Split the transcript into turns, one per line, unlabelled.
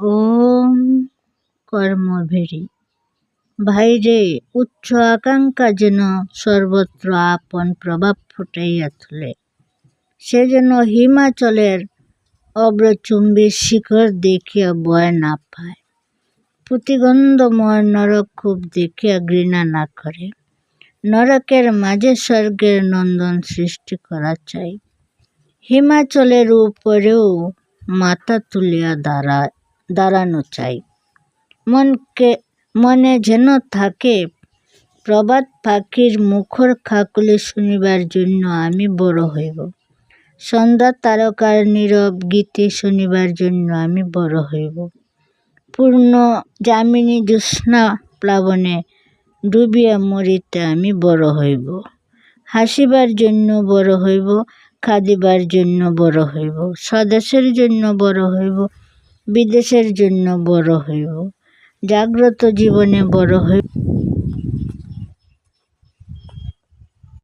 ওম কর্মভেরি। ভাই রে, উচ্চ আকাঙ্ক্ষা যেন সর্বত্র আপন প্রভাব ফুটাইয়া তোলে। সে যেন হিমাচলের অব্রচুম্বী শিখর দেখিয়া ভয় না পায়, প্রতিগন্ধময় নরকূপ দেখিয়া ঘৃণা না করে। নরকের মাঝে স্বর্গের নন্দন সৃষ্টি করা চাই। হিমাচলের উপরেও মাথা তুলিয়া দাঁড়ানো চাই। মনে যেন থাকে, প্রভাত পাখির মুখর খাকুলি শুনিবার জন্য আমি বড় হইব, সন্ধ্যা তারকার নীরব গীতি শুনিবার জন্য আমি বড় হইব, পূর্ণ যামিনী জ্যোৎস্না প্লাবনে ডুবিয়া মরিতে আমি বড় হইব, হাসিবার জন্য বড় হইব, কাঁদিবার জন্য বড় হইব, স্বদেশের জন্য বড় হইব, বিদেশের জন্য বড় হইব, জাগ্রত জীবনে বড় হইব,